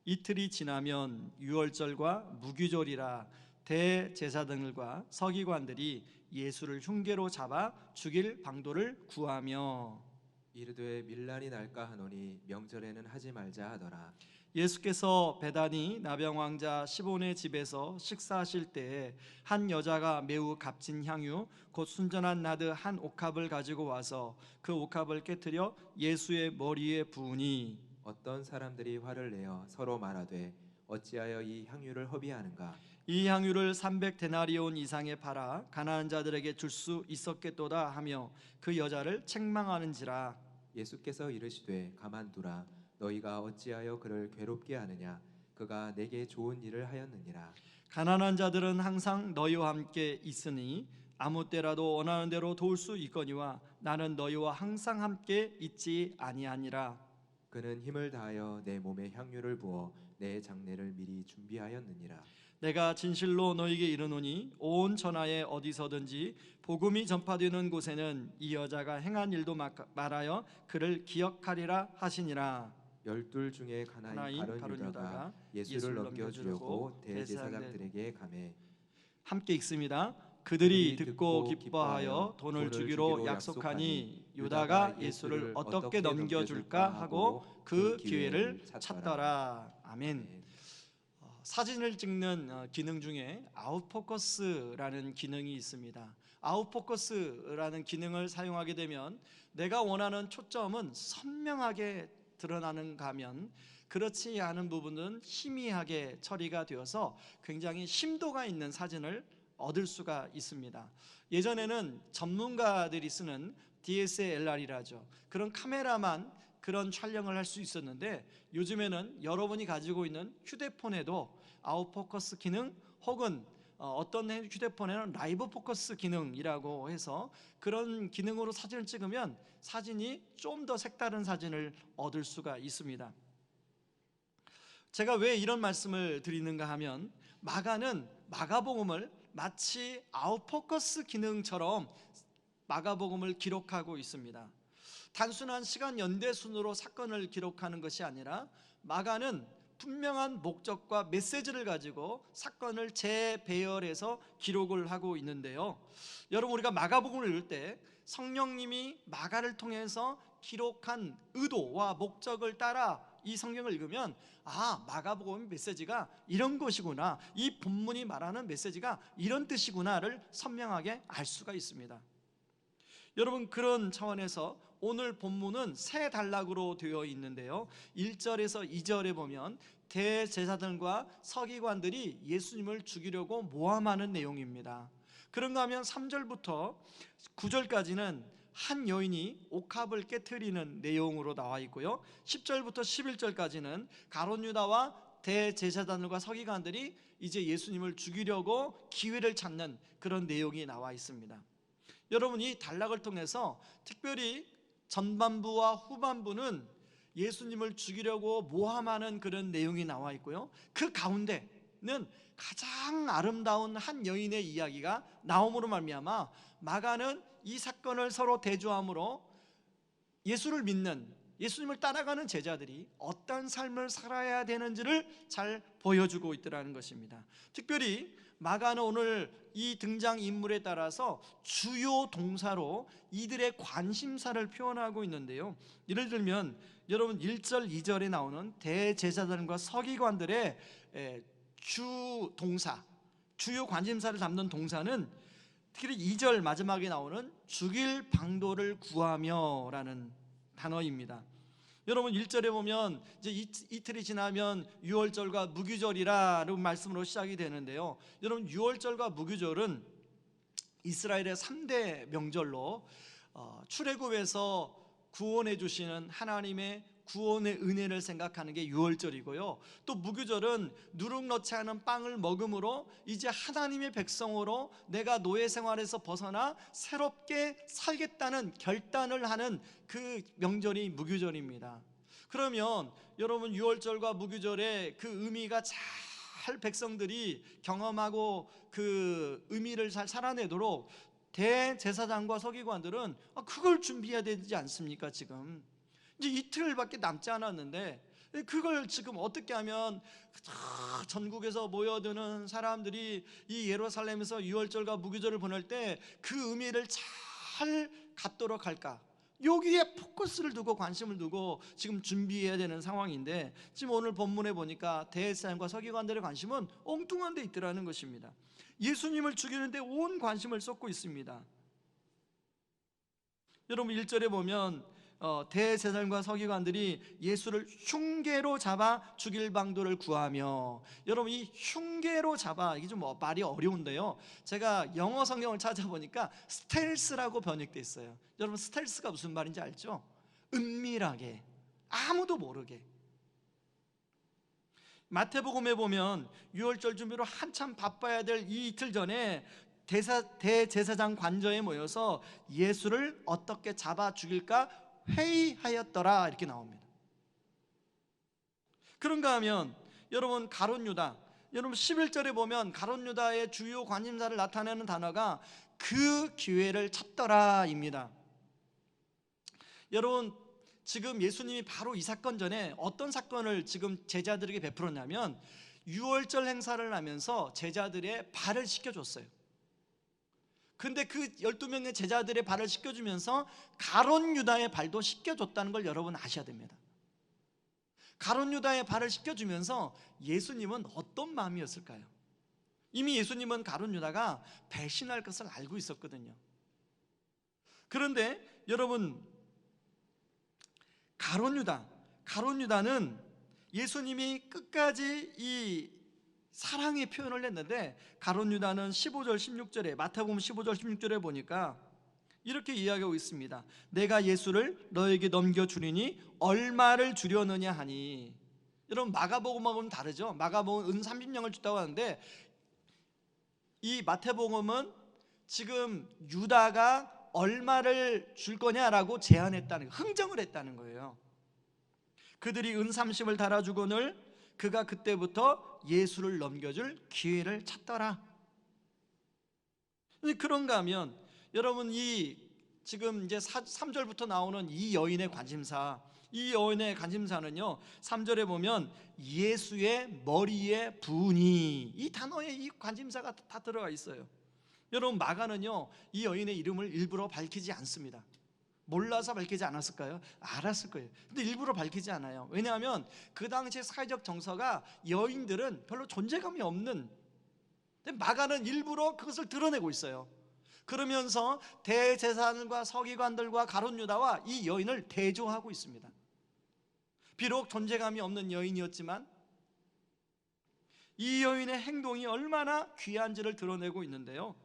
이틀이 지나면 유월절과 무교절이라 대제사장들과 서기관들이 예수를 흉계로 잡아 죽일 방도를 구하며 이르되 밀란이 날까 하노니 명절에는 하지 말자 하더라. 예수께서 베다니 나병 왕자 시몬의 집에서 식사하실 때에 한 여자가 매우 값진 향유 곧 순전한 나드 한 옥합을 가지고 와서 그 옥합을 깨뜨려 예수의 머리에 부으니 어떤 사람들이 화를 내어 서로 말하되 어찌하여 이 향유를 허비하는가. 이 향유를 300데나리온 이상에 팔아 가난한 자들에게 줄 수 있었겠도다 하며 그 여자를 책망하는지라. 예수께서 이르시되 가만두라. 너희가 어찌하여 그를 괴롭게 하느냐. 그가 내게 좋은 일을 하였느니라. 가난한 자들은 항상 너희와 함께 있으니 아무 때라도 원하는 대로 도울 수 있거니와 나는 너희와 항상 함께 있지 아니하니라. 그는 힘을 다하여 내 몸에 향유를 부어 내 장례를 미리 준비하였느니라. 내가 진실로 너희에게 이르노니 온 천하에 어디서든지 복음이 전파되는 곳에는 이 여자가 행한 일도 말하여 그를 기억하리라 하시니라. 12 중에 하나인 가룟 유다가 예수를 넘겨주려고 대제사장들에게 가매 함께 읽습니다. 그들이 듣고 기뻐하여 돈을 주기로 약속하니 유다가 예수를 어떻게 넘겨줄까 하고 그 기회를 찾더라. 아멘. 사진을 찍는 기능 중에 아웃포커스라는 기능이 있습니다. 아웃포커스라는 기능을 사용하게 되면 내가 원하는 초점은 선명하게 드러나는가 하면 그렇지 않은 부분은 희미하게 처리가 되어서 굉장히 심도가 있는 사진을 얻을 수가 있습니다. 예전에는 전문가들이 쓰는 DSLR이라죠. 그런 카메라만 그런 촬영을 할 수 있었는데 요즘에는 여러분이 가지고 있는 휴대폰에도 아웃포커스 기능 혹은 어떤 휴대폰에는 라이브 포커스 기능이라고 해서 그런 기능으로 사진을 찍으면 사진이 좀 더 색다른 사진을 얻을 수가 있습니다. 제가 왜 이런 말씀을 드리는가 하면 마가는 마가복음을 마치 아웃포커스 기능처럼 마가복음을 기록하고 있습니다. 단순한 시간 연대순으로 사건을 기록하는 것이 아니라 마가는 분명한 목적과 메시지를 가지고 사건을 재배열해서 기록을 하고 있는데요. 여러분, 우리가 마가복음을 읽을 때 성령님이 마가를 통해서 기록한 의도와 목적을 따라 이 성경을 읽으면 마가복음 메시지가 이런 것이구나, 이 본문이 말하는 메시지가 이런 뜻이구나를 선명하게 알 수가 있습니다. 여러분, 그런 차원에서 오늘 본문은 세 단락으로 되어 있는데요, 1절에서 2절에 보면 대제사장과 서기관들이 예수님을 죽이려고 모함하는 내용입니다. 그런가 하면 3절부터 9절까지는 한 여인이 옥합을 깨트리는 내용으로 나와 있고요, 10절부터 11절까지는 가룟 유다와 대제사장들과 서기관들이 이제 예수님을 죽이려고 기회를 찾는 그런 내용이 나와 있습니다. 여러분, 이 단락을 통해서 특별히 전반부와 후반부는 예수님을 죽이려고 모함하는 그런 내용이 나와 있고요, 그 가운데는 가장 아름다운 한 여인의 이야기가 나옴으로 말미암아 마가는 이 사건을 서로 대조함으로 예수를 믿는, 예수님을 따라가는 제자들이 어떤 삶을 살아야 되는지를 잘 보여주고 있더라는 것입니다. 특별히 마가는 오늘 이 등장인물에 따라서 주요 동사로 이들의 관심사를 표현하고 있는데요, 예를 들면 여러분 1절 2절에 나오는 대제사장과 서기관들의 주 동사, 주요 관심사를 담는 동사는 특히 2절 마지막에 나오는 죽일 방도를 구하며 라는 단어입니다. 여러분 1절에 보면 이제 이틀이 지나면 유월절과 무교절이라는 말씀으로 시작이 되는데요, 여러분 유월절과 무교절은 이스라엘의 3대 명절로 출애굽에서 구원해 주시는 하나님의 구원의 은혜를 생각하는 게 유월절이고요, 또 무교절은 누룩 넣지 않은 빵을 먹음으로 이제 하나님의 백성으로 내가 노예 생활에서 벗어나 새롭게 살겠다는 결단을 하는 그 명절이 무교절입니다. 그러면 여러분 유월절과 무교절의 그 의미가 잘 백성들이 경험하고 그 의미를 잘 살아내도록 대제사장과 서기관들은 그걸 준비해야 되지 않습니까? 지금 이제 이틀밖에 남지 않았는데 그걸 지금 어떻게 하면 전국에서 모여드는 사람들이 이 예루살렘에서 유월절과 무교절을 보낼 때 그 의미를 잘 갖도록 할까, 여기에 포커스를 두고 관심을 두고 지금 준비해야 되는 상황인데, 지금 오늘 본문에 보니까 대제사장과 서기관들의 관심은 엉뚱한 데 있더라는 것입니다. 예수님을 죽이는데 온 관심을 쏟고 있습니다. 여러분 1절에 보면 대제사장과 서기관들이 예수를 흉계로 잡아 죽일 방도를 구하며, 여러분 이 흉계로 잡아, 이게 좀 말이 어려운데요, 제가 영어 성경을 찾아보니까 스텔스라고 번역돼 있어요. 여러분 스텔스가 무슨 말인지 알죠? 은밀하게, 아무도 모르게. 마태복음에 보면 유월절 준비로 한참 바빠야 될 이 이틀 전에 대제사장 관저에 모여서 예수를 어떻게 잡아 죽일까 회의하였더라, 이렇게 나옵니다. 그런가 하면 여러분 가룟 유다, 여러분 11절에 보면 가룟 유다의 주요 관심사를 나타내는 단어가 그 기회를 찾더라입니다. 여러분 지금 예수님이 바로 이 사건 전에 어떤 사건을 지금 제자들에게 베풀었냐면, 유월절 행사를 하면서 제자들의 발을 씻겨줬어요. 근데 그 12명의 제자들의 발을 씻겨주면서 가룟 유다의 발도 씻겨줬다는 걸 여러분 아셔야 됩니다. 가룟 유다의 발을 씻겨주면서 예수님은 어떤 마음이었을까요? 이미 예수님은 가룟 유다가 배신할 것을 알고 있었거든요. 그런데 여러분 가룟 유다는 예수님이 끝까지 이 사랑의 표현을 했는데, 가룟 유다는 15절 16절에, 마태복음 15절 16절에 보니까 이렇게 이야기하고 있습니다. 내가 예수를 너에게 넘겨주리니 얼마를 주려느냐 하니. 여러분 마가복음하고는 다르죠. 마가복음은 은 30냥을 줬다고 하는데, 이 마태복음은 지금 유다가 얼마를 줄 거냐라고 제안했다는, 흥정을 했다는 거예요. 그들이 은 30을 달아주거늘 그가 그때부터 예수를 넘겨줄 기회를 찾더라. 그런가 하면 여러분 이 지금 이제 3절부터 나오는 이 여인의 관심사, 이 여인의 관심사는요 3절에 보면 예수의 머리에 부으니, 이 단어에 이 관심사가 다 들어가 있어요. 여러분 마가는요 이 여인의 이름을 일부러 밝히지 않습니다. 몰라서 밝히지 않았을까요? 알았을 거예요. 근데 일부러 밝히지 않아요. 왜냐하면 그 당시의 사회적 정서가 여인들은 별로 존재감이 없는, 근데 마가는 일부러 그것을 드러내고 있어요. 그러면서 대제사장과 서기관들과 가룟 유다와 이 여인을 대조하고 있습니다. 비록 존재감이 없는 여인이었지만 이 여인의 행동이 얼마나 귀한지를 드러내고 있는데요,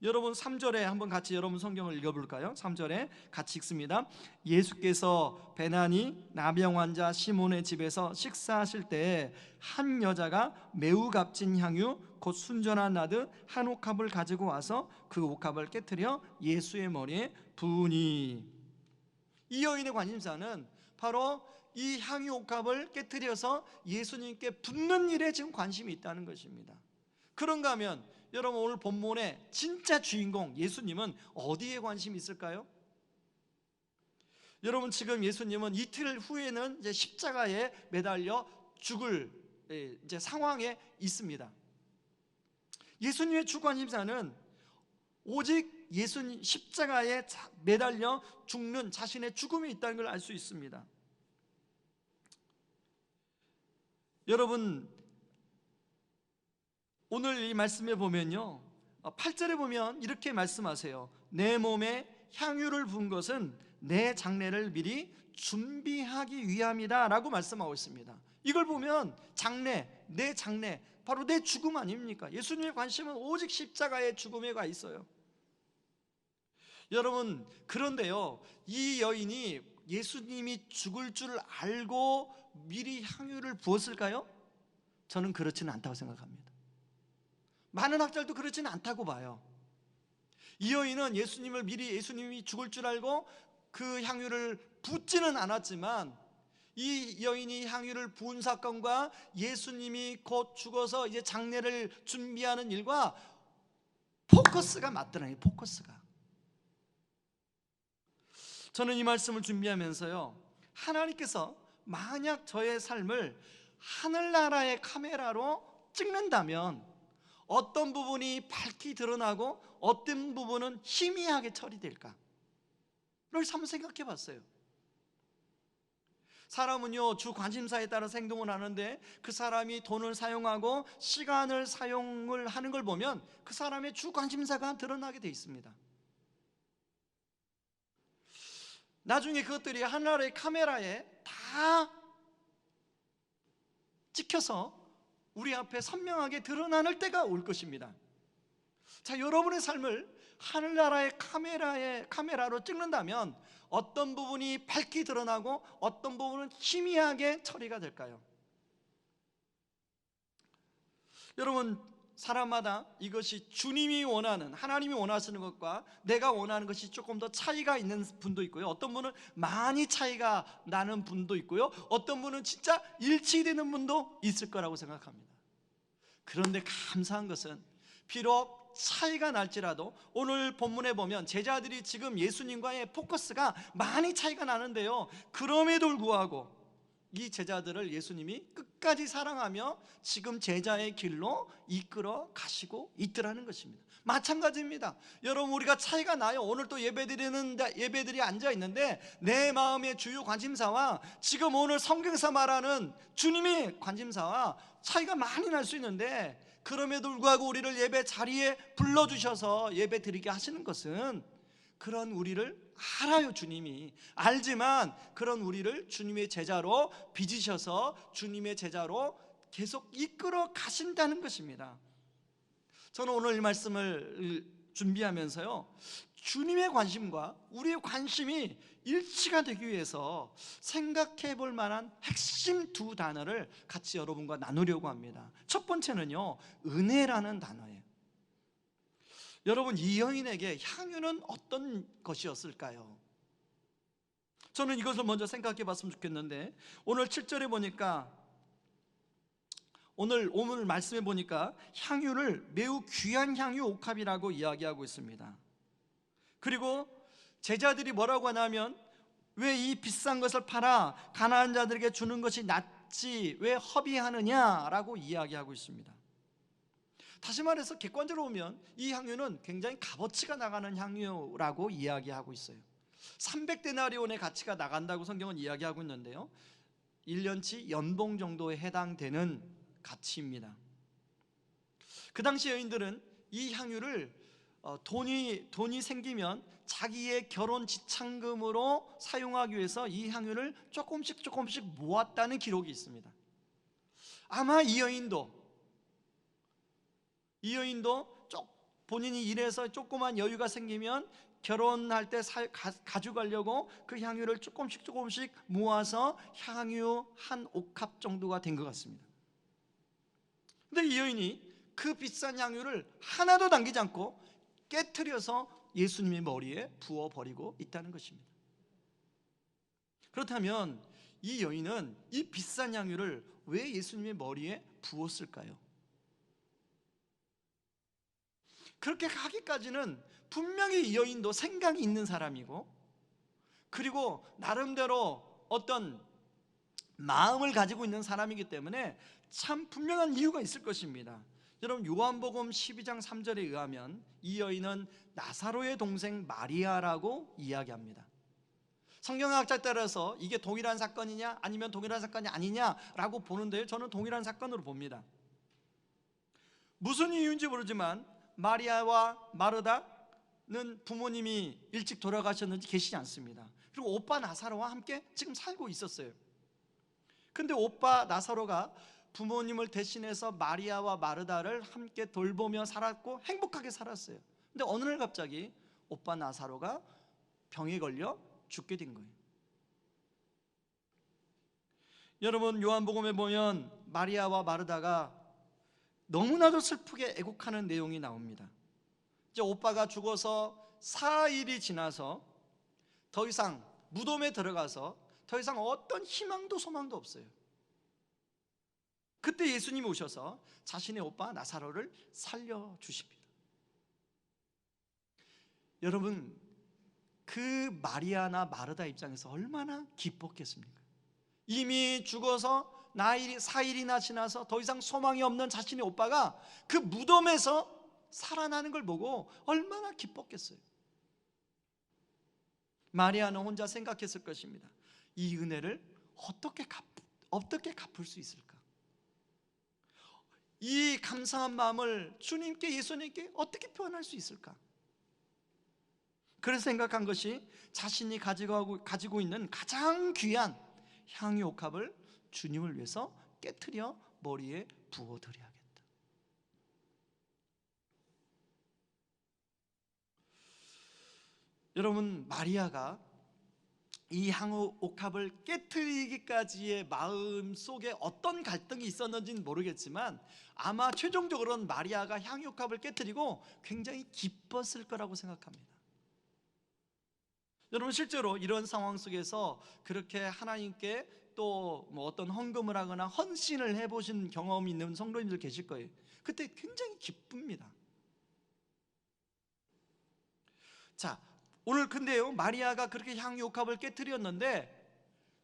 여러분 3절에 한번 같이 여러분 성경을 읽어볼까요? 3절에 같이 읽습니다. 예수께서 베나니 나병 환자 시몬의 집에서 식사하실 때에 한 여자가 매우 값진 향유 곧 순전한 나드 한 옥합을 가지고 와서 그 옥합을 깨트려 예수의 머리에 부으니. 이 여인의 관심사는 바로 이 향유 옥합을 깨트려서 예수님께 붓는 일에 지금 관심이 있다는 것입니다. 그런가 하면 여러분 오늘 본문의 진짜 주인공 예수님은 어디에 관심이 있을까요? 여러분 지금 예수님은 이틀 후에는 이제 십자가에 매달려 죽을 이제 상황에 있습니다. 예수님의 주 관심사는 오직 예수님 십자가에 매달려 죽는 자신의 죽음이 있다는 걸 알 수 있습니다. 여러분 오늘 이 말씀에 보면요 8절에 보면 이렇게 말씀하세요. 내 몸에 향유를 부은 것은 내 장례를 미리 준비하기 위함이다 라고 말씀하고 있습니다. 이걸 보면 장례, 내 장례, 바로 내 죽음 아닙니까? 예수님의 관심은 오직 십자가의 죽음에 가 있어요. 여러분 그런데요 이 여인이 예수님이 죽을 줄 알고 미리 향유를 부었을까요? 저는 그렇지는 않다고 생각합니다. 많은 학자들도 그렇지는 않다고 봐요. 이 여인은 예수님이 죽을 줄 알고 그 향유를 붓지는 않았지만, 이 여인이 향유를 부은 사건과 예수님이 곧 죽어서 이제 장례를 준비하는 일과 포커스가 맞더라고요. 포커스가. 저는 이 말씀을 준비하면서요 하나님께서 만약 저의 삶을 하늘나라의 카메라로 찍는다면 어떤 부분이 밝게 드러나고 어떤 부분은 희미하게 처리될까? 를 한번 생각해 봤어요. 사람은요, 주 관심사에 따라서 행동을 하는데 그 사람이 돈을 사용하고 시간을 사용을 하는 걸 보면 그 사람의 주 관심사가 드러나게 돼 있습니다. 나중에 그것들이 하늘나라의 카메라에 다 찍혀서 우리 앞에 선명하게 드러나는 때가 올 것입니다. 자, 여러분의 삶을 하늘나라의 카메라로 찍는다면 어떤 부분이 밝게 드러나고 어떤 부분은 희미하게 처리가 될까요? 여러분, 사람마다 이것이 주님이 원하는, 하나님이 원하시는 것과 내가 원하는 것이 조금 더 차이가 있는 분도 있고요, 어떤 분은 많이 차이가 나는 분도 있고요, 어떤 분은 진짜 일치되는 분도 있을 거라고 생각합니다. 그런데 감사한 것은 비록 차이가 날지라도 오늘 본문에 보면 제자들이 지금 예수님과의 포커스가 많이 차이가 나는데요, 그럼에도 불구하고 이 제자들을 예수님이 끝까지 사랑하며 지금 제자의 길로 이끌어 가시고 있더라는 것입니다. 마찬가지입니다. 여러분, 우리가 차이가 나요. 오늘 또 예배들이 앉아 있는데 내 마음의 주요 관심사와 지금 오늘 성경에서 말하는 주님의 관심사와 차이가 많이 날 수 있는데, 그럼에도 불구하고 우리를 예배 자리에 불러주셔서 예배 드리게 하시는 것은 그런 우리를 알아요. 주님이 알지만 그런 우리를 주님의 제자로 빚으셔서 주님의 제자로 계속 이끌어 가신다는 것입니다. 저는 오늘 이 말씀을 준비하면서요, 주님의 관심과 우리의 관심이 일치가 되기 위해서 생각해 볼 만한 핵심 두 단어를 같이 여러분과 나누려고 합니다. 첫 번째는요, 은혜라는 단어예요. 여러분, 이 여인에게 향유는 어떤 것이었을까요? 저는 이것을 먼저 생각해 봤으면 좋겠는데, 오늘 7절에 보니까, 오늘 말씀해 보니까 향유를 매우 귀한 향유 옥합이라고 이야기하고 있습니다. 그리고 제자들이 뭐라고 하냐면, 왜 이 비싼 것을 팔아 가난한 자들에게 주는 것이 낫지 왜 허비하느냐라고 이야기하고 있습니다. 다시 말해서 객관적으로 보면 이 향유는 굉장히 값어치가 나가는 향유라고 이야기하고 있어요. 300데나리온의 가치가 나간다고 성경은 이야기하고 있는데요, 1년치 연봉 정도에 해당되는 가치입니다. 그 당시 여인들은 이 향유를 돈이 생기면 자기의 결혼 지참금으로 사용하기 위해서 이 향유를 조금씩 모았다는 기록이 있습니다. 아마 이 여인도 본인이 일해서 조그만 여유가 생기면 결혼할 때 가져가려고 그 향유를 조금씩 모아서 향유 한 옥합 정도가 된 것 같습니다. 근데 이 여인이 그 비싼 향유를 하나도 남기지 않고 깨트려서 예수님의 머리에 부어버리고 있다는 것입니다. 그렇다면 이 여인은 이 비싼 향유를 왜 예수님의 머리에 부었을까요? 그렇게 하기까지는 분명히 이 여인도 생각이 있는 사람이고, 그리고 나름대로 어떤 마음을 가지고 있는 사람이기 때문에 참 분명한 이유가 있을 것입니다. 여러분, 요한복음 12장 3절에 의하면 이 여인은 나사로의 동생 마리아라고 이야기합니다. 성경학자에 따라서 이게 동일한 사건이냐 아니면 동일한 사건이 아니냐라고 보는데요, 저는 동일한 사건으로 봅니다. 무슨 이유인지 모르지만 마리아와 마르다는 부모님이 일찍 돌아가셨는지 계시지 않습니다. 그리고 오빠 나사로와 함께 지금 살고 있었어요. 근데 오빠 나사로가 부모님을 대신해서 마리아와 마르다를 함께 돌보며 살았고 행복하게 살았어요. 근데 어느 날 갑자기 오빠 나사로가 병에 걸려 죽게 된 거예요. 여러분, 요한복음에 보면 마리아와 마르다가 너무나도 슬프게 애곡하는 내용이 나옵니다. 이제 오빠가 죽어서 4일이 지나서 더 이상 무덤에 들어가서 더 이상 어떤 희망도 소망도 없어요. 그때 예수님이 오셔서 자신의 오빠 나사로를 살려주십니다. 여러분, 그 마리아나 마르다 입장에서 얼마나 기뻤겠습니까? 이미 죽어서 나일이 4일이나 지나서 더 이상 소망이 없는 자신의 오빠가 그 무덤에서 살아나는 걸 보고 얼마나 기뻤겠어요. 마리아는 혼자 생각했을 것입니다. 이 은혜를 어떻게 갚을 수 있을까? 이 감사한 마음을 주님께, 예수님께 어떻게 표현할 수 있을까? 그래서 생각한 것이 자신이 가지고 있는 가장 귀한 향유 옥합을 주님을 위해서 깨트려 머리에 부어드려야겠다. 여러분, 마리아가 이 향유 옥합을 깨트리기까지의 마음 속에 어떤 갈등이 있었는지는 모르겠지만 아마 최종적으로는 마리아가 향유 옥합을 깨트리고 굉장히 기뻤을 거라고 생각합니다. 여러분, 실제로 이런 상황 속에서 그렇게 하나님께 또 어떤 헌금을 하거나 헌신을 해보신 경험이 있는 성도님들 계실 거예요. 그때 굉장히 기쁩니다. 자, 오늘 근데요, 마리아가 그렇게 향유 옥합을 깨트렸는데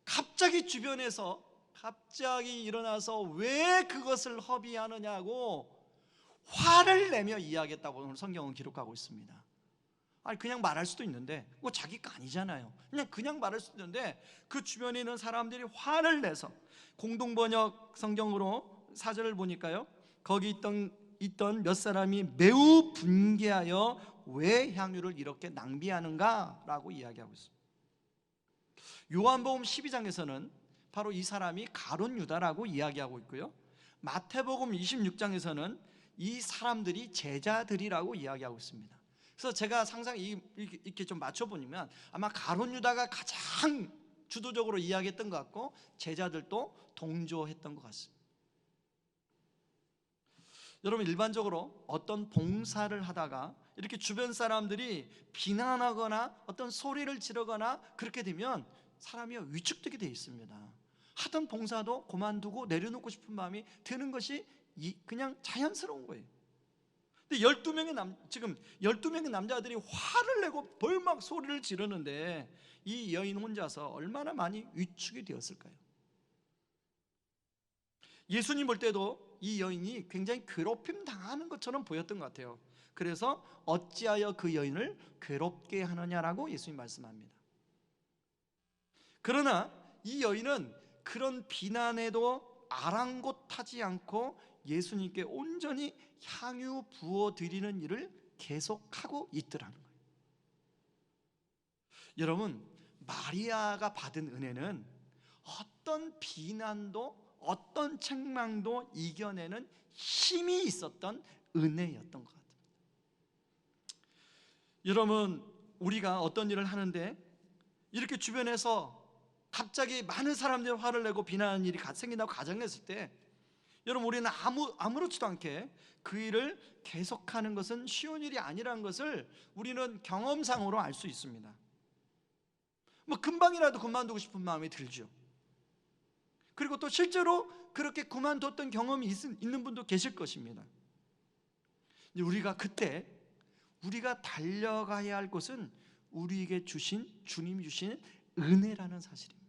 갑자기 주변에서 일어나서 왜 그것을 허비하느냐고 화를 내며 이야기했다고 오늘 성경은 기록하고 있습니다. 아니, 그냥 말할 수도 있는데 뭐 자기 거 아니잖아요. 그냥 말할 수도 있는데 그 주변에 있는 사람들이 화를 내서, 공동번역 성경으로 사절을 보니까요, 거기 있던 몇 사람이 매우 분개하여 왜 향유를 이렇게 낭비하는가 라고 이야기하고 있습니다. 요한복음 12장에서는 바로 이 사람이 가룟 유다라고 이야기하고 있고요, 마태복음 26장에서는 이 사람들이 제자들이라고 이야기하고 있습니다. 그래서 제가 상상 이렇게 좀 맞춰보면 아마 가룟 유다가 가장 주도적으로 이야기했던 것 같고 제자들도 동조했던 것 같습니다. 여러분, 일반적으로 어떤 봉사를 하다가 이렇게 주변 사람들이 비난하거나 어떤 소리를 지르거나 그렇게 되면 사람이 위축되게 되어 있습니다. 하던 봉사도 그만두고 내려놓고 싶은 마음이 드는 것이 그냥 자연스러운 거예요. 근데 12명의 남자들이 화를 내고 벌막 소리를 지르는데 이 여인 혼자서 얼마나 많이 위축이 되었을까요? 예수님 볼 때도 이 여인이 굉장히 괴롭힘 당하는 것처럼 보였던 것 같아요. 그래서 어찌하여 그 여인을 괴롭게 하느냐라고 예수님 말씀합니다. 그러나 이 여인은 그런 비난에도 아랑곳하지 않고 예수님께 온전히 향유 부어드리는 일을 계속하고 있더라는 거예요. 여러분, 마리아가 받은 은혜는 어떤 비난도 어떤 책망도 이겨내는 힘이 있었던 은혜였던 것 같아요. 여러분, 우리가 어떤 일을 하는데 이렇게 주변에서 갑자기 많은 사람들이 화를 내고 비난하는 일이 생긴다고 가정했을 때, 여러분, 우리는 아무렇지도 않게 그 일을 계속하는 것은 쉬운 일이 아니라는 것을 우리는 경험상으로 알 수 있습니다. 뭐 금방이라도 그만두고 싶은 마음이 들죠. 그리고 또 실제로 그렇게 그만뒀던 경험이 있는 분도 계실 것입니다. 우리가 그때 우리가 달려가야 할 것은 우리에게 주님이 주신 은혜라는 사실입니다.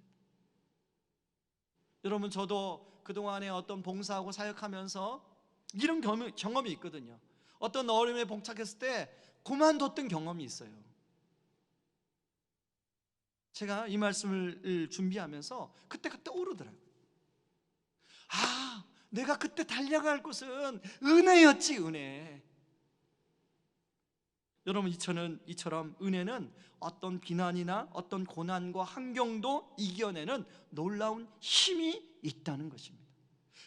여러분, 저도 그동안에 어떤 봉사하고 사역하면서 이런 경험이 있거든요. 어떤 어려움에 봉착했을 때 그만뒀던 경험이 있어요. 제가 이 말씀을 준비하면서 그때가 떠오르더라고요. 아, 내가 그때 달려갈 것은 은혜였지, 은혜. 여러분, 이처럼 은혜는 어떤 비난이나 어떤 고난과 환경도 이겨내는 놀라운 힘이 있다는 것입니다.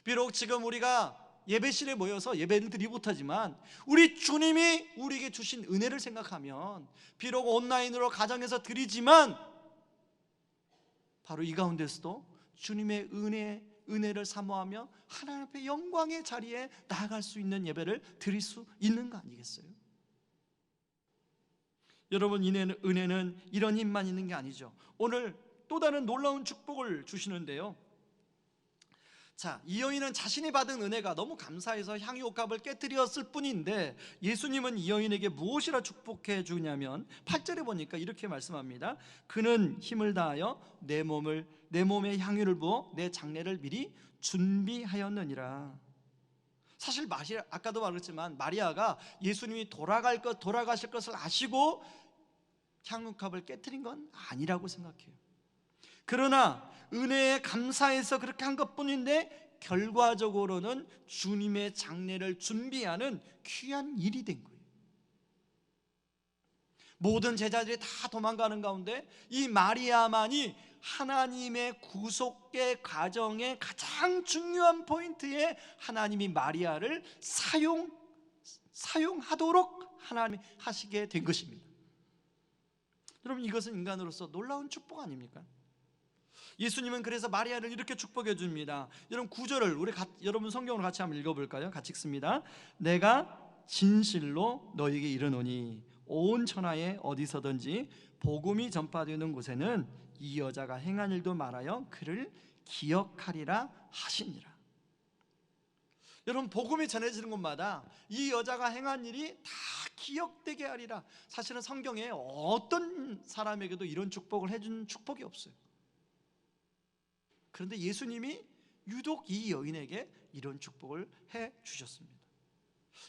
비록 지금 우리가 예배실에 모여서 예배를 드리지 못하지만 우리 주님이 우리에게 주신 은혜를 생각하면, 비록 온라인으로 가정에서 드리지만 바로 이 가운데서도 주님의 은혜를 사모하며 하나님 앞에 영광의 자리에 나아갈 수 있는 예배를 드릴 수 있는 거 아니겠어요? 여러분, 은혜는 이런 힘만 있는 게 아니죠. 오늘 또 다른 놀라운 축복을 주시는데요, 자, 이 여인은 자신이 받은 은혜가 너무 감사해서 향유옥합을 깨뜨렸을 뿐인데 예수님은 이 여인에게 무엇이라 축복해 주냐면 8절에 보니까 이렇게 말씀합니다. 그는 힘을 다하여 내 몸에 향유를 부어 내 장례를 미리 준비하였느니라. 사실 아까도 말했지만 마리아가 예수님이 돌아가실 것을 아시고 향유옥합을 깨뜨린 건 아니라고 생각해요. 그러나 은혜에 감사해서 그렇게 한 것뿐인데 결과적으로는 주님의 장례를 준비하는 귀한 일이 된 거예요. 모든 제자들이 다 도망가는 가운데 이 마리아만이 하나님의 구속의 과정의 가장 중요한 포인트에 하나님이 마리아를 사용하도록 하나님이 하시게 된 것입니다. 여러분, 이것은 인간으로서 놀라운 축복 아닙니까? 예수님은 그래서 마리아를 이렇게 축복해 줍니다. 여러분, 9절을 여러분 성경으로 같이 한번 읽어볼까요? 같이 읽습니다. 내가 진실로 너에게 이르노니 온 천하에 어디서든지 복음이 전파되는 곳에는 이 여자가 행한 일도 말하여 그를 기억하리라 하시니라. 여러분, 복음이 전해지는 곳마다 이 여자가 행한 일이 다 기억되게 하리라. 사실은 성경에 어떤 사람에게도 이런 축복을 해준 축복이 없어요. 그런데 예수님이 유독 이 여인에게 이런 축복을 해 주셨습니다.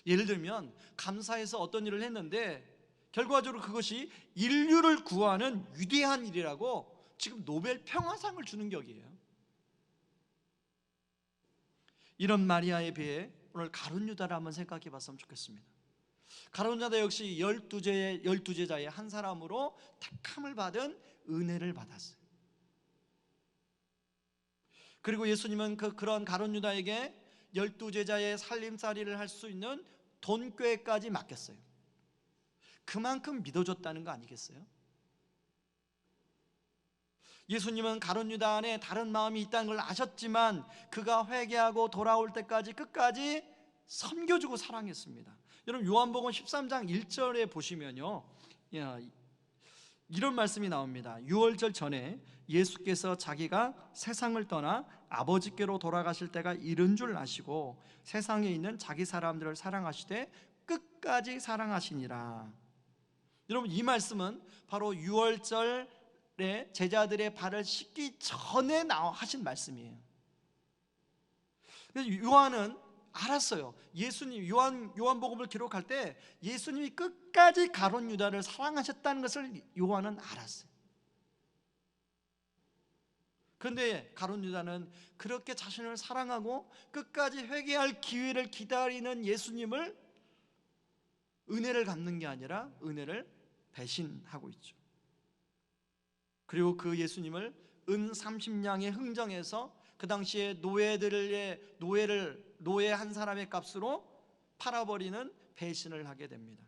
예를 들면 감사해서 어떤 일을 했는데 결과적으로 그것이 인류를 구하는 위대한 일이라고 지금 노벨 평화상을 주는 격이에요. 이런 마리아에 비해 오늘 가룟 유다를 한번 생각해 봤으면 좋겠습니다. 가룟 유다 역시 12제자의 한 사람으로 택함을 받은 은혜를 받았어요. 그리고 예수님은 그런 가룟 유다에게 12제자의 살림살이를 할 수 있는 돈꾀까지 맡겼어요. 그만큼 믿어줬다는 거 아니겠어요? 예수님은 가룟 유다 안에 다른 마음이 있다는 걸 아셨지만 그가 회개하고 돌아올 때까지 끝까지 섬겨주고 사랑했습니다. 여러분, 요한복음 13장 1절에 보시면요, 이런 말씀이 나옵니다. 유월절 전에 예수께서 자기가 세상을 떠나 아버지께로 돌아가실 때가 이른 줄 아시고 세상에 있는 자기 사람들을 사랑하시되 끝까지 사랑하시니라. 여러분, 이 말씀은 바로 유월절에 제자들의 발을 씻기 전에 하신 말씀이에요. 그래서 요한은 알았어요. 예수님, 요한복음을 기록할 때 예수님이 끝까지 가룟 유다를 사랑하셨다는 것을 요한은 알았어요. 그런데 가룟 유다는 그렇게 자신을 사랑하고 끝까지 회개할 기회를 기다리는 예수님을 은혜를 갚는 게 아니라 은혜를 배신하고 있죠. 그리고 그 예수님을 은 30냥의 흥정해서 그 당시에 노예 한 사람의 값으로 팔아버리는 배신을 하게 됩니다.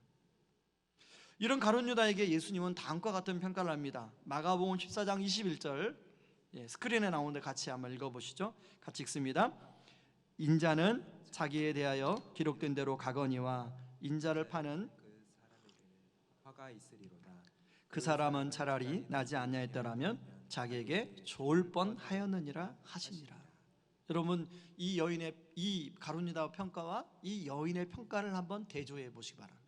이런 가룟 유다에게 예수님은 다음과 같은 평가를 합니다. 마가복음 14장 21절, 스크린에 나오는데 같이 한번 읽어보시죠. 같이 읽습니다. 인자는 자기에 대하여 기록된 대로 가거니와 인자를 파는 화가 있으리로다. 그 사람은 차라리 나지 아니하였더라면 자기에게 좋을 뻔하였느니라 하시니라. 여러분, 이 가룟 유다 평가와 이 여인의 평가를 한번 대조해 보시기 바랍니다.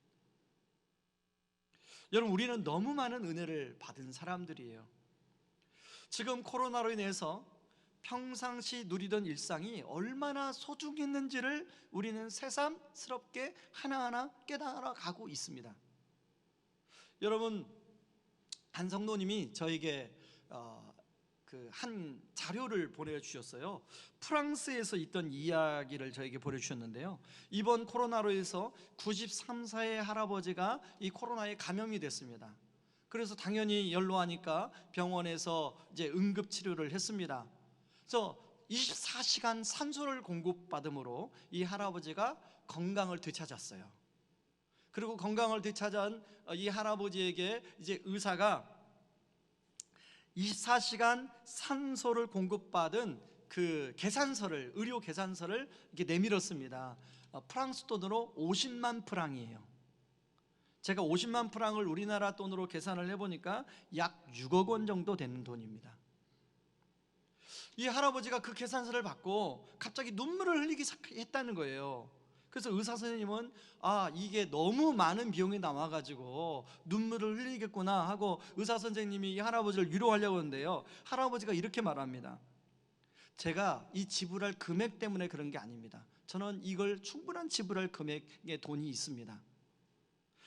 여러분, 우리는 너무 많은 은혜를 받은 사람들이에요. 지금 코로나로 인해서 평상시 누리던 일상이 얼마나 소중했는지를 우리는 새삼스럽게 하나하나 깨달아가고 있습니다. 여러분, 한 성도님이 저에게 한 자료를 보내주셨어요. 프랑스에서 있던 이야기를 저에게 보내주셨는데요, 이번 코로나로 해서 93세의 할아버지가 이 코로나에 감염이 됐습니다. 그래서 당연히 연로하니까 병원에서 이제 응급치료를 했습니다. 그래서 24시간 산소를 공급받음으로 이 할아버지가 건강을 되찾았어요. 그리고 건강을 되찾은 이 할아버지에게 이제 의사가 24시간 산소를 공급받은 그 의료 계산서를 이렇게 내밀었습니다. 프랑스 돈으로 50만 프랑이에요. 제가 50만 프랑을 우리나라 돈으로 계산을 해보니까 약 6억 원 정도 되는 돈입니다. 이 할아버지가 그 계산서를 받고 갑자기 눈물을 흘리기 시작했다는 거예요. 그래서 의사 선생님은 이게 너무 많은 비용이 나와가지고 눈물을 흘리겠구나 하고 의사 선생님이 이 할아버지를 위로하려고 하는데요, 할아버지가 이렇게 말합니다. 제가 이 지불할 금액 때문에 그런 게 아닙니다. 저는 이걸 충분한 지불할 금액의 돈이 있습니다.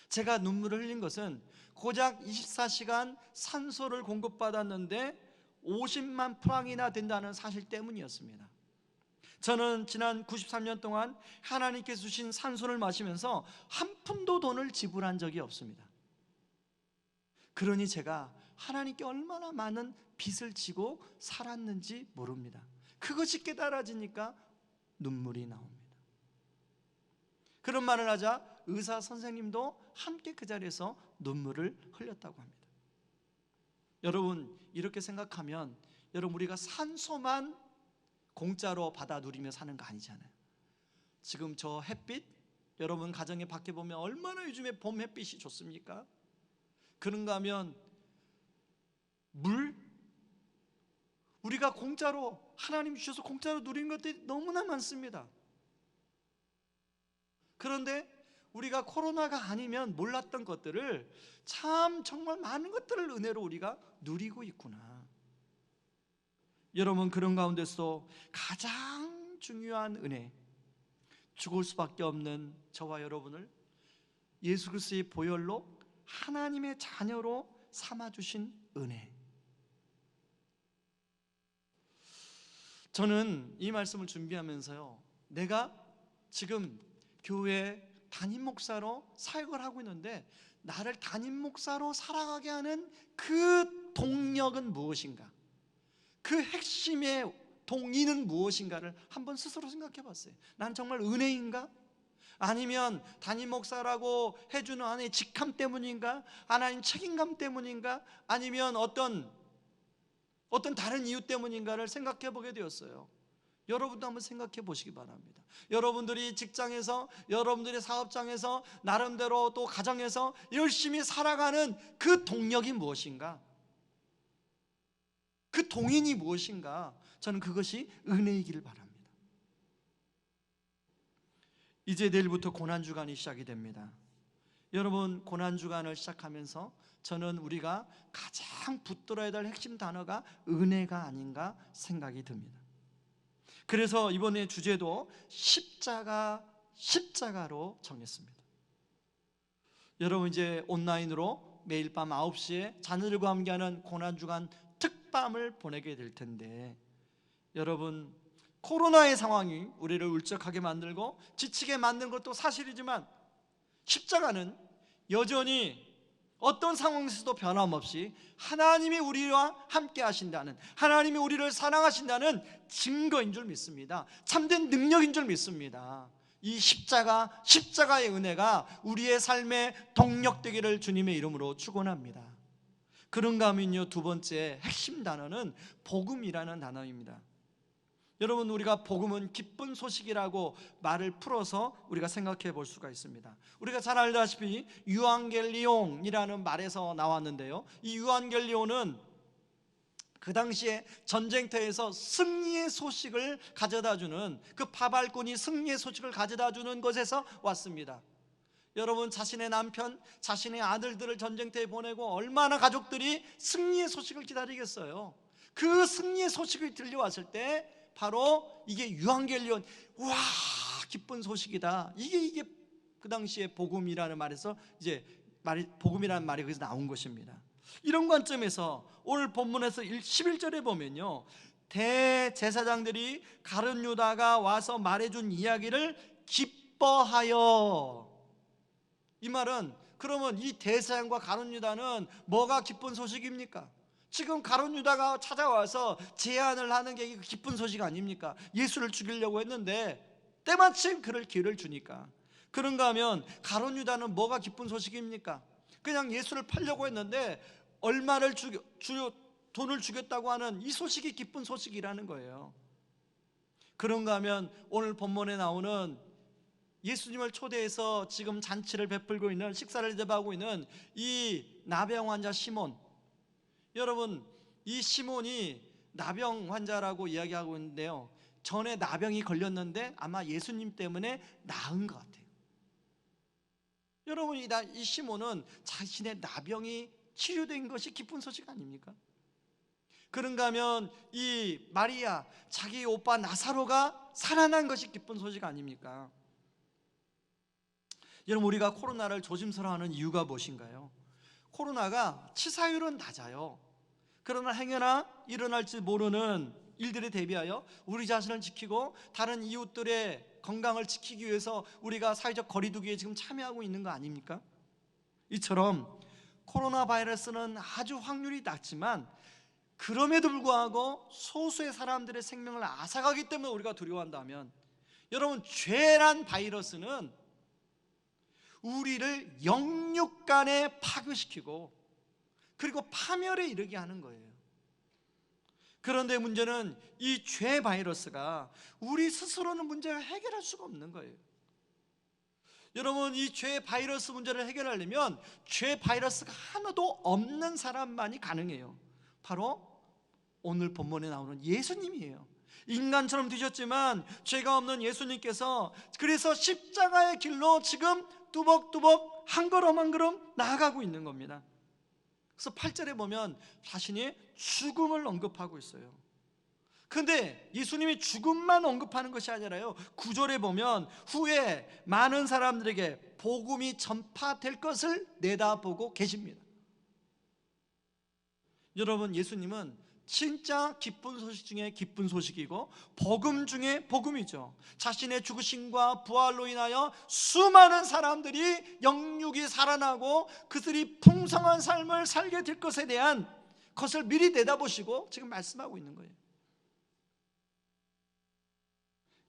제가 눈물을 흘린 것은 고작 24시간 산소를 공급받았는데 50만 프랑이나 된다는 사실 때문이었습니다. 저는 지난 93년 동안 하나님께서 주신 산소를 마시면서 한 푼도 돈을 지불한 적이 없습니다. 그러니 제가 하나님께 얼마나 많은 빚을 지고 살았는지 모릅니다. 그것이 깨달아지니까 눈물이 나옵니다. 그런 말을 하자 의사 선생님도 함께 그 자리에서 눈물을 흘렸다고 합니다. 여러분, 이렇게 생각하면 여러분, 우리가 산소만 공짜로 받아 누리며 사는 거 아니잖아요. 지금 저 햇빛, 여러분 가정에 밖에 보면 얼마나 요즘에 봄 햇빛이 좋습니까? 그런가 하면 물, 우리가 공짜로, 하나님 주셔서 공짜로 누리는 것들이 너무나 많습니다. 그런데 우리가 코로나가 아니면 몰랐던 것들을 참 정말 많은 것들을 은혜로 우리가 누리고 있구나. 여러분, 그런 가운데서 가장 중요한 은혜, 죽을 수밖에 없는 저와 여러분을 예수 그리스도의 보혈로 하나님의 자녀로 삼아주신 은혜. 저는 이 말씀을 준비하면서요, 내가 지금 교회 담임 목사로 사역을 하고 있는데 나를 담임 목사로 살아가게 하는 그 동력은 무엇인가, 그 핵심의 동의는 무엇인가를 한번 스스로 생각해 봤어요. 난 정말 은혜인가? 아니면 담임 목사라고 해주는 하나님의 직함 때문인가? 하나님 책임감 때문인가? 아니면 어떤 다른 이유 때문인가를 생각해 보게 되었어요. 여러분도 한번 생각해 보시기 바랍니다. 여러분들이 직장에서, 여러분들의 사업장에서, 나름대로 또 가정에서 열심히 살아가는 그 동력이 무엇인가? 그 동인이 무엇인가? 저는 그것이 은혜이기를 바랍니다. 이제 내일부터 고난주간이 시작이 됩니다. 여러분, 고난주간을 시작하면서 저는 우리가 가장 붙들어야 될 핵심 단어가 은혜가 아닌가 생각이 듭니다. 그래서 이번에 주제도 십자가로 정했습니다. 여러분, 이제 온라인으로 매일 밤 9시에 자녀들과 함께하는 고난주간 특밤을 보내게 될 텐데, 여러분, 코로나의 상황이 우리를 울적하게 만들고 지치게 만든 것도 사실이지만 십자가는 여전히 어떤 상황에서도 변함없이 하나님이 우리와 함께 하신다는, 하나님이 우리를 사랑하신다는 증거인 줄 믿습니다. 참된 능력인 줄 믿습니다. 이 십자가의 은혜가 우리의 삶의 동력 되기를 주님의 이름으로 축원합니다. 그런가 하면요, 두 번째 핵심 단어는 복음이라는 단어입니다. 여러분, 우리가 복음은 기쁜 소식이라고 말을 풀어서 우리가 생각해 볼 수가 있습니다. 우리가 잘 알다시피 유앙겔리온이라는 말에서 나왔는데요, 이 유앙겔리온은 그 당시에 전쟁터에서 승리의 소식을 가져다주는, 그 바발꾼이 승리의 소식을 가져다주는 것에서 왔습니다. 여러분, 자신의 남편, 자신의 아들들을 전쟁터에 보내고 얼마나 가족들이 승리의 소식을 기다리겠어요. 그 승리의 소식이 들려왔을 때 바로 이게 유앙겔리온, 와, 기쁜 소식이다. 이게 그 당시에 복음이라는 말에서 이제 복음이라는 말이 거기서 나온 것입니다. 이런 관점에서 오늘 본문에서 11절에 보면요, 대제사장들이 가룟 유다가 와서 말해준 이야기를 기뻐하여, 이 말은 그러면 이 대제사장과 가룟 유다는 뭐가 기쁜 소식입니까? 지금 가룟 유다가 찾아와서 제안을 하는 게 기쁜 소식 아닙니까? 예수를 죽이려고 했는데 때마침 그럴 기회를 주니까. 그런가 하면 가룟 유다는 뭐가 기쁜 소식입니까? 그냥 예수를 팔려고 했는데 얼마를 돈을 주겠다고 하는 이 소식이 기쁜 소식이라는 거예요. 그런가 하면 오늘 본문에 나오는 예수님을 초대해서 지금 잔치를 베풀고 있는, 식사를 대접하고 있는 이 나병 환자 시몬, 여러분, 이 시몬이 나병 환자라고 이야기하고 있는데요, 전에 나병이 걸렸는데 아마 예수님 때문에 나은 것 같아요. 여러분, 이 시몬은 자신의 나병이 치료된 것이 기쁜 소식 아닙니까? 그런가 하면 이 마리아, 자기 오빠 나사로가 살아난 것이 기쁜 소식 아닙니까? 여러분, 우리가 코로나를 조심스러워하는 이유가 무엇인가요? 코로나가 치사율은 낮아요. 그러나 행여나 일어날지 모르는 일들에 대비하여 우리 자신을 지키고 다른 이웃들의 건강을 지키기 위해서 우리가 사회적 거리두기에 지금 참여하고 있는 거 아닙니까? 이처럼 코로나 바이러스는 아주 확률이 낮지만 그럼에도 불구하고 소수의 사람들의 생명을 앗아가기 때문에 우리가 두려워한다면, 여러분, 죄란 바이러스는 우리를 영육간에 파괴시키고 그리고 파멸에 이르게 하는 거예요. 그런데 문제는 이 죄 바이러스가 우리 스스로는 문제를 해결할 수가 없는 거예요. 여러분, 이 죄 바이러스 문제를 해결하려면 죄 바이러스가 하나도 없는 사람만이 가능해요. 바로 오늘 본문에 나오는 예수님이에요. 인간처럼 뒤졌지만 죄가 없는 예수님께서 그래서 십자가의 길로 지금 뚜벅뚜벅 한 걸음 한 걸음 나아가고 있는 겁니다. 그래서 8절에 보면 자신이 죽음을 언급하고 있어요. 그런데 예수님이 죽음만 언급하는 것이 아니라요, 9절에 보면 후에 많은 사람들에게 복음이 전파될 것을 내다보고 계십니다. 여러분, 예수님은 진짜 기쁜 소식 중에 기쁜 소식이고 복음 중에 복음이죠. 자신의 죽으심과 부활로 인하여 수많은 사람들이 영육이 살아나고 그들이 풍성한 삶을 살게 될 것에 대한 것을 미리 내다보시고 지금 말씀하고 있는 거예요.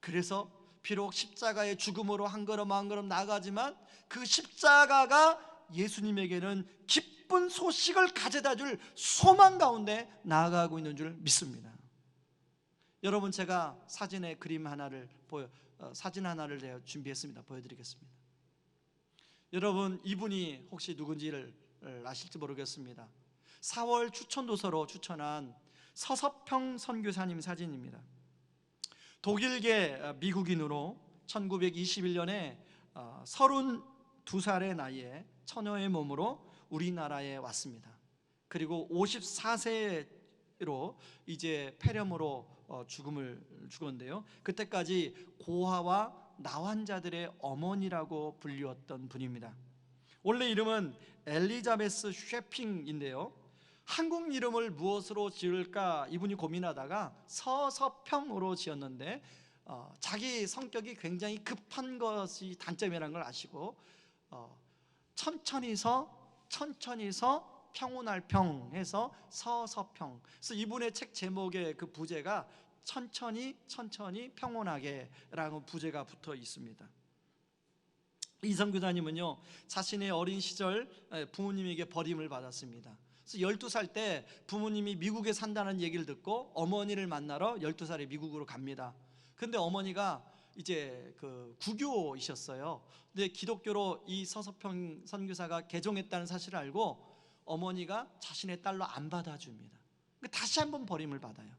그래서 비록 십자가의 죽음으로 한 걸음 한 걸음 나아가지만 그 십자가가 예수님에게는 기쁜 소식을 가져다 줄 소망 가운데 나아가고 있는 줄 믿습니다. 여러분, 제가 사진 하나를 제가 준비했습니다. 보여드리겠습니다. 여러분, 이분이 혹시 누군지를 아실지 모르겠습니다. 4월 추천도서로 추천한 서서평 선교사님 사진입니다. 독일계 미국인으로 1921년에 32살의 나이에 처녀의 몸으로 우리나라에 왔습니다. 그리고 54세로 이제 폐렴으로 죽었는데요, 그때까지 고아와 나환자들의 어머니라고 불리웠던 분입니다. 원래 이름은 엘리자베스 쉐핑인데요, 한국 이름을 무엇으로 지을까 이분이 고민하다가 서서평으로 지었는데 자기 성격이 굉장히 급한 것이 단점이라는 걸 아시고 천천히서 평온할 평해서 서서평. 그래서 이분의 책 제목의 그 부제가 천천히 평온하게라는 부제가 붙어 있습니다. 이 선교사님은요, 자신의 어린 시절 부모님에게 버림을 받았습니다. 그래서 12살 때 부모님이 미국에 산다는 얘기를 듣고 어머니를 만나러 12살에 미국으로 갑니다. 근데 어머니가 이제 그 구교이셨어요. 근데 기독교로 이 서서평 선교사가 개종했다는 사실을 알고 어머니가 자신의 딸로 안 받아줍니다. 다시 한번 버림을 받아요.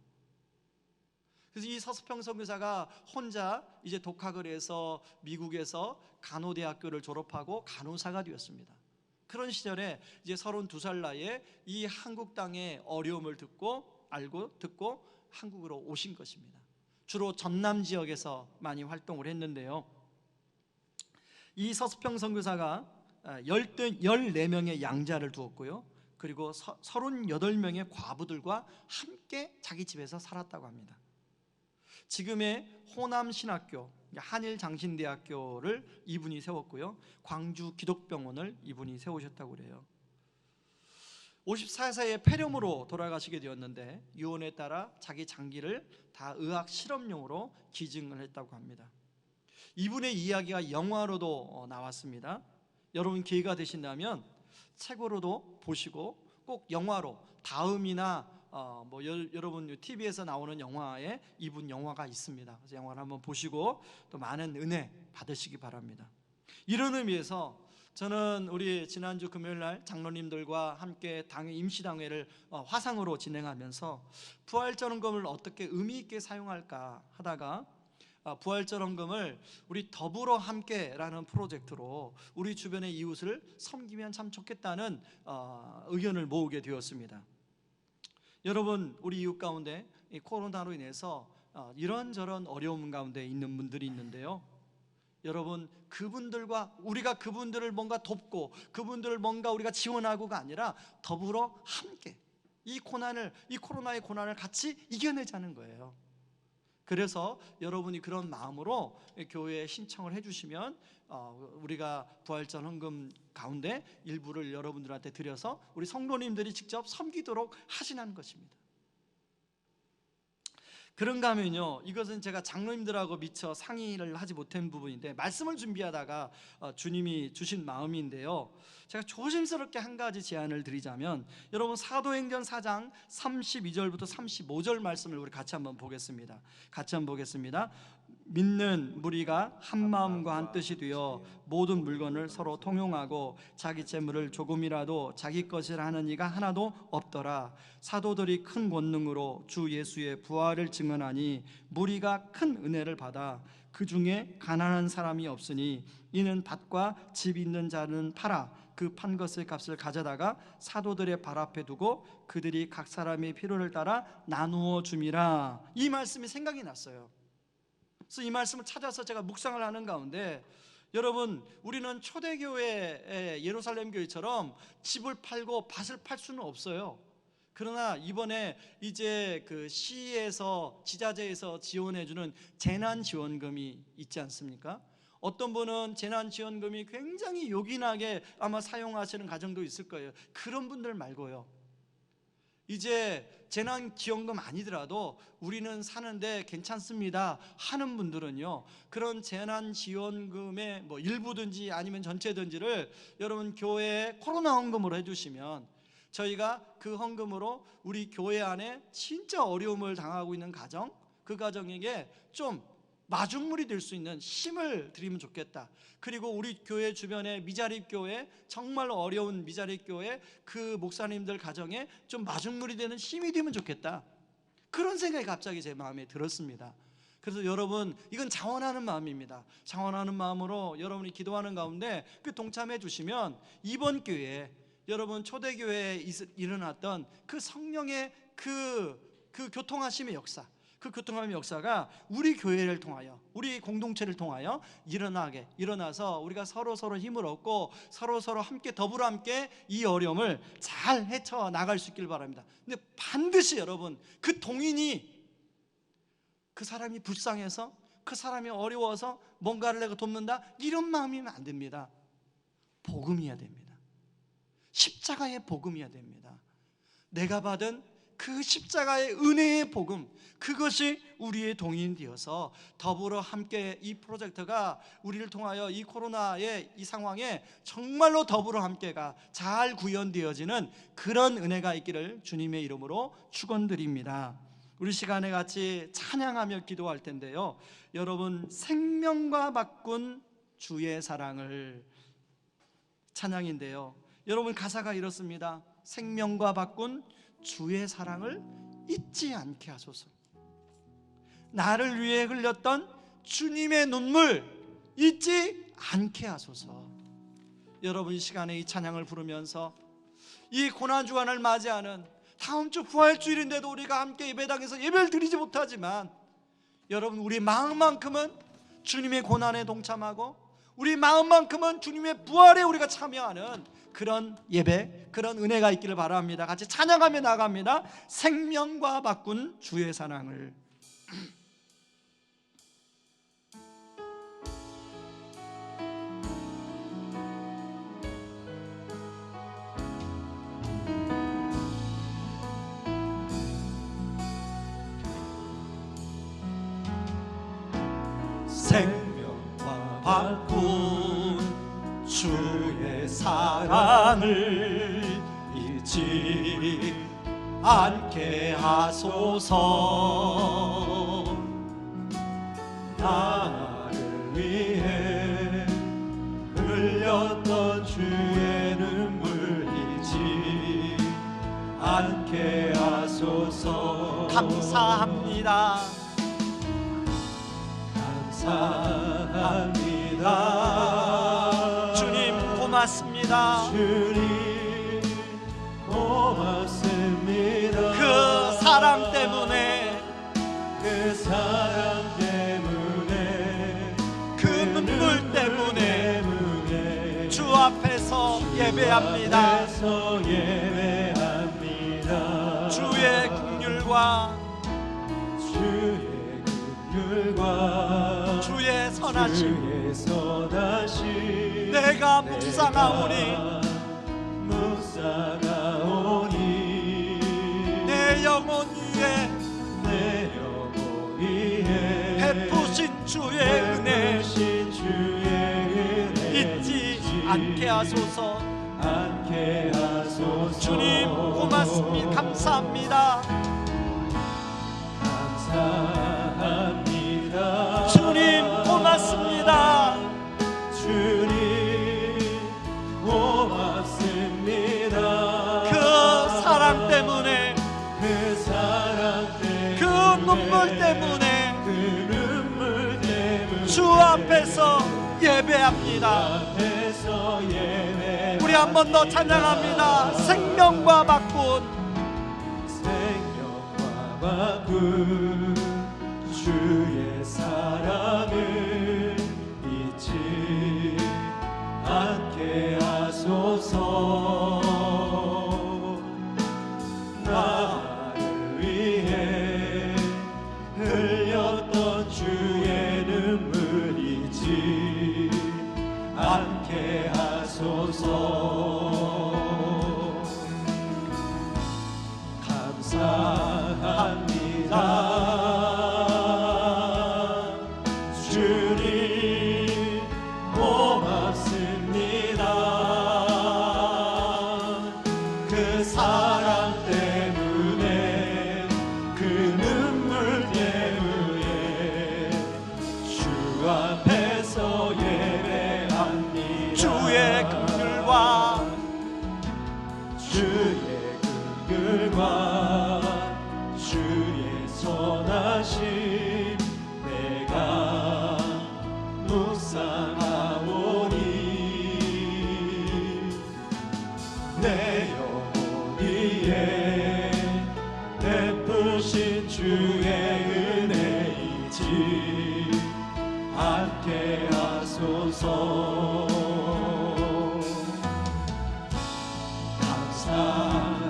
그래서 이 서서평 선교사가 혼자 이제 독학을 해서 미국에서 간호대학교를 졸업하고 간호사가 되었습니다. 그런 시절에 이제 32살 나이에 이 한국 땅의 어려움을 듣고 한국으로 오신 것입니다. 주로 전남 지역에서 많이 활동을 했는데요, 이 서서평 선교사가 14명의 양자를 두었고요, 그리고 38명의 과부들과 함께 자기 집에서 살았다고 합니다. 지금의 호남신학교, 한일장신대학교를 이분이 세웠고요, 광주 기독병원을 이분이 세우셨다고 그래요. 54세에 폐렴으로 돌아가시게 되었는데 유언에 따라 자기 장기를 다 의학 실험용으로 기증을 했다고 합니다. 이분의 이야기가 영화로도 나왔습니다. 여러분, 기회가 되신다면 책으로도 보시고 꼭 영화로 다음이나 여러분 TV에서 나오는 영화에 이분 영화가 있습니다. 그래서 영화를 한번 보시고 또 많은 은혜 받으시기 바랍니다. 이런 의미에서 저는 우리 지난주 금요일 날 장로님들과 함께 임시당회를 화상으로 진행하면서 부활절헌금을 어떻게 의미 있게 사용할까 하다가 부활절헌금을 우리 더불어 함께라는 프로젝트로 우리 주변의 이웃을 섬기면 참 좋겠다는 의견을 모으게 되었습니다. 여러분, 우리 이웃 가운데 이 코로나로 인해서 이런저런 어려움 가운데 있는 분들이 있는데요, 여러분, 그분들과 우리가 그분들을 뭔가 돕고 그분들을 뭔가 우리가 지원하고가 아니라 더불어 함께 이 코로나의 고난을 같이 이겨내자는 거예요. 그래서 여러분이 그런 마음으로 교회에 신청을 해주시면 우리가 부활절 헌금 가운데 일부를 여러분들한테 드려서 우리 성도님들이 직접 섬기도록 하시는 것입니다. 그런가 하면요, 이것은 제가 장로님들하고 미처 상의를 하지 못한 부분인데 말씀을 준비하다가 주님이 주신 마음인데요, 제가 조심스럽게 한 가지 제안을 드리자면, 여러분 사도행전 4장 32절부터 35절 말씀을 우리 같이 한번 보겠습니다. 같이 한번 보겠습니다. 믿는 무리가 한 마음과 한 뜻이 되어 모든 물건을 서로 통용하고 자기 재물을 조금이라도 자기 것이라 하는 이가 하나도 없더라. 사도들이 큰 권능으로 주 예수의 부활을 증언하니 무리가 큰 은혜를 받아 그 중에 가난한 사람이 없으니 이는 밭과 집 있는 자는 팔아 그 판 것의 값을 가져다가 사도들의 발 앞에 두고 그들이 각 사람의 필요를 따라 나누어 줌이라. 이 말씀이 생각이 났어요. 그래서 이 말씀을 찾아서 제가 묵상을 하는 가운데, 여러분, 우리는 초대교회 예루살렘 교회처럼 집을 팔고 밭을 팔 수는 없어요. 그러나 이번에 이제 그 시에서 지자체에서 지원해주는 재난지원금이 있지 않습니까? 어떤 분은 재난지원금이 굉장히 요긴하게 아마 사용하시는 가정도 있을 거예요. 그런 분들 말고요, 이제 재난지원금 아니더라도 우리는 사는데 괜찮습니다 하는 분들은요, 그런 재난지원금의 일부든지 아니면 전체든지를 여러분 교회에 코로나 헌금으로 해주시면 저희가 그 헌금으로 우리 교회 안에 진짜 어려움을 당하고 있는 가정, 그 가정에게 좀 마중물이 될 수 있는 힘을 드리면 좋겠다. 그리고 우리 교회 주변에 미자립교회, 정말 어려운 미자립교회 그 목사님들 가정에 좀 마중물이 되는 힘이 되면 좋겠다. 그런 생각이 갑자기 제 마음에 들었습니다. 그래서 여러분, 이건 자원하는 마음입니다. 자원하는 마음으로 여러분이 기도하는 가운데 그 동참해 주시면 이번 기회에 여러분 초대교회에 일어났던 그 성령의 그 교통하심의 역사, 그 교통함의 역사가 우리 교회를 통하여, 우리 공동체를 통하여 일어나서 우리가 서로 힘을 얻고 서로 함께 더불어 함께 이 어려움을 잘 헤쳐 나갈 수 있길 바랍니다. 근데 반드시 여러분, 그 동인이 그 사람이 불쌍해서, 그 사람이 어려워서 뭔가를 내가 돕는다, 이런 마음이면 안 됩니다. 복음이어야 됩니다. 십자가의 복음이어야 됩니다. 내가 받은 그 십자가의 은혜의 복음, 그것이 우리의 동인이 되어서 더불어 함께 이 프로젝트가 우리를 통하여 이 코로나의 이 상황에 정말로 더불어 함께가 잘 구현되어지는 그런 은혜가 있기를 주님의 이름으로 축원드립니다. 우리 시간에 같이 찬양하며 기도할 텐데요, 여러분, 생명과 바꾼 주의 사랑을, 찬양인데요, 여러분 가사가 이렇습니다. 생명과 바꾼 주의 사랑을 잊지 않게 하소서. 나를 위해 흘렸던 주님의 눈물 잊지 않게 하소서. 여러분, 이 시간에 이 찬양을 부르면서 이 고난주간을 맞이하는 다음 주 부활주일인데도 우리가 함께 예배당에서 예배를 드리지 못하지만, 여러분, 우리 마음만큼은 주님의 고난에 동참하고 우리 마음만큼은 주님의 부활에 우리가 참여하는 그런 예배, 그런 은혜가 있기를 바랍니다. 같이 찬양하며 나갑니다. 생명과 바꾼 주의 사랑을. 생명과 바꾼 주의 사랑을 잊지 않게 하소서. 나를 위해 흘렸던 감사합니다. 감사합니다. 주님 고맙습니다. 주님 고맙습니다. 그 사랑 때문에, 그 사랑 때문에, 그 눈물 때문에 주 앞에서 예배합니다. 앞에서 예배합니다. 주의 긍휼과 주의 긍휼과 주의 선하심, 주의 선하심 내가 묵상하오니 묵상하오니 내 영혼 위에 내 영혼 위에 베푸신 주의 은혜 베푸신 주의 은혜 잊지 않게 하소서. 않게 하소서. 주님 고맙습니다. 감사합니다. 감사합니다. 주님 고맙습니다. 주님 고맙습니다. 그 사랑 때문에, 그 사랑 때문에, 그 눈물 때문에 그 눈물 때문에 주 앞에서 예배합니다. 앞에서 예배. 우리 한 번 더 찬양합니다. 생명과 바꾼 생명과 바꾼 주의 사랑을 잊지 않게 하소서. 나를 위해 흘렸던 주의 눈물 잊지 않게 하소서. 감사합니다. 주님 고맙습니다. 그 사랑 때문에, 그 눈물 때문에 주 앞에서 예배합니다. 주의 긍휼과 주의 긍휼과 주의 선하심 내가 묵상하오니 내 영혼 위에 베푸신 주의 은혜 잊지 않게 하소서.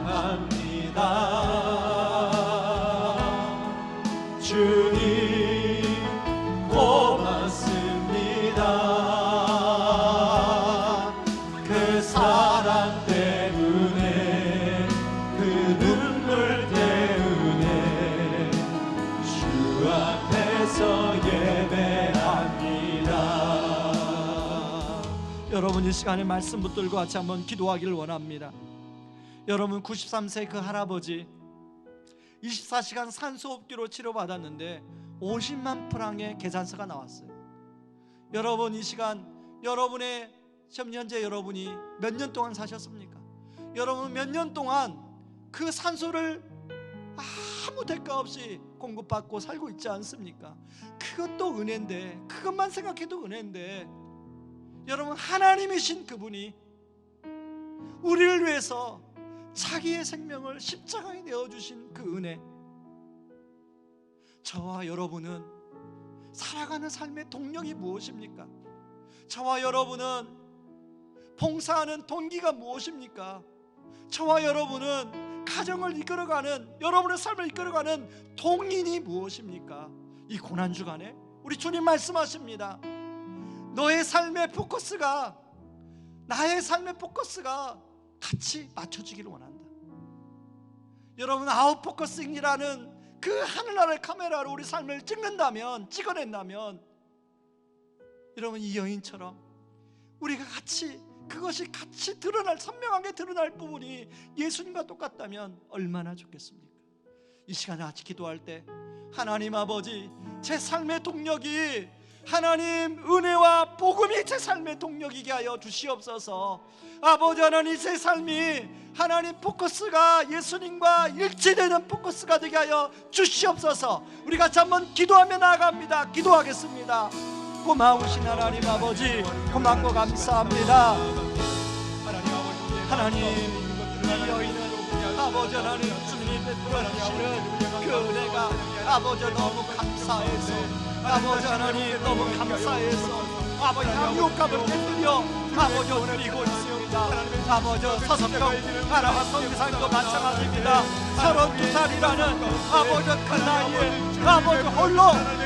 감사합니다. 주님 고맙습니다. 그 사랑 때문에, 그 눈물 때문에 주 앞에서 예배합니다. 여러분 이 시간에 말씀 붙들고 같이 한번 기도하기를 원합니다. 여러분 93세 그 할아버지 24시간 산소호흡기로 치료받았는데 50만 프랑의 계산서가 나왔어요. 여러분 이 시간 여러분의 현재 여러분이 몇 년 동안 사셨습니까? 여러분 몇 년 동안 그 산소를 아무 대가 없이 공급받고 살고 있지 않습니까? 그것도 은혜인데, 그것만 생각해도 은혜인데, 여러분 하나님이신 그분이 우리를 위해서 자기의 생명을 십자가에 내어주신 그 은혜, 저와 여러분은 살아가는 삶의 동력이 무엇입니까? 저와 여러분은 봉사하는 동기가 무엇입니까? 저와 여러분은 가정을 이끌어가는, 여러분의 삶을 이끌어가는 동인이 무엇입니까? 이 고난주간에 우리 주님 말씀하십니다. 너의 삶의 포커스가, 나의 삶의 포커스가 같이 맞춰지기를 원한다. 여러분 아웃포커싱이라는 그 하늘나라의 카메라로 우리 삶을 찍어낸다면 여러분 이 여인처럼 우리가 같이, 그것이 같이 드러날, 선명하게 드러날 부분이 예수님과 똑같다면 얼마나 좋겠습니까? 이 시간에 같이 기도할 때 하나님 아버지, 제 삶의 동력이 하나님 은혜와 복음이 제 삶의 동력이게 하여 주시옵소서. 아버지 하나님, 제 삶이 하나님 포커스가 예수님과 일치되는 포커스가 되게 하여 주시옵소서. 우리 같이 한번 기도하며 나아갑니다. 기도하겠습니다. 고마우신 하나님 아버지, 고맙고 감사합니다. 하나님, 이 여인은 아버지 하나님 주님이 베풀어 주시는 그 은혜가 아버지 너무 감사해서, 아버지 하나님 너무 감사해서 아버지 향유값을 깨뜨려 아버지 드리고 있습니다. 아버지 서석경 아라와 선교사님도 마찬가지입니다. 32살이라는 아버지 그 나이에 아버지 홀로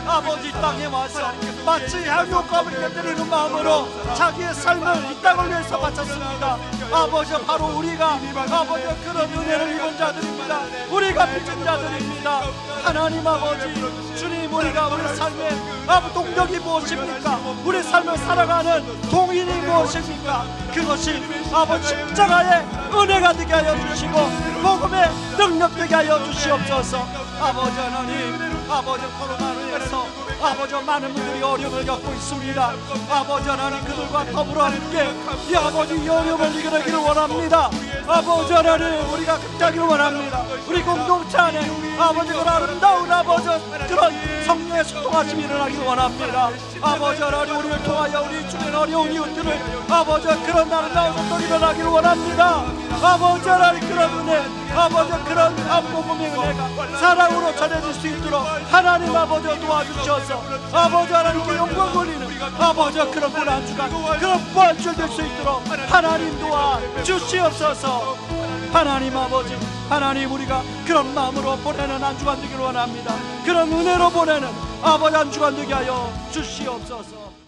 아버지 땅에 와서 마치 향유값을 깨뜨리는 마음으로 자기의 삶을 이 땅을 위해서 바쳤습니다. 아버지 바로 우리가 아버지 그런 은혜를 입은 자들입니다. 우리가 빚은 자들입니다. 하나님 아버지, 주님, 우리가 우리 삶의 아버지 동력이 무엇입니까? 우리 삶을 살아가는 동인이 무엇입니까? 그것이 아버지 십자가의 은혜가 되게 하여 주시고 복음의 능력 되게 하여 주시옵소서. 아버지 하나님, 아버지 코로나로 인해서 아버지 많은 분들이 어려움을 겪고 있습니다. 아버지 하나님, 그들과 더불어 함께 이 아버지 이 어려움을 이겨내기를 원합니다. 아버지 하나님, 우리가 극장기를 원합니다. 우리 공동체 안에 아버지 그 아름다운 아버지 그런 성령의 소통하심이 일어나기를 원합니다. 아버지 하나님, 우리를 통하여 우리 주변 어려운 이웃들을 아버지 그런 아름다운 소통이 일어나기를 원합니다. 아버지 하나님, 그런 은혜, 아버지 그런 복음의 은혜가 사랑으로 전해질 수 있도록 하나님 아버지 도와주셔서 아버지 하나님께 영광 돌리는 아버지 그런 고난 주간, 그런 부활절 될 수 있도록 하나님 도와 주시옵소서. 하나님 아버지, 하나님, 우리가 그런 마음으로 보내는 한 주간 되기를 원합니다. 그런 은혜로 보내는 아버지 한 주간 되게 하여 주시옵소서.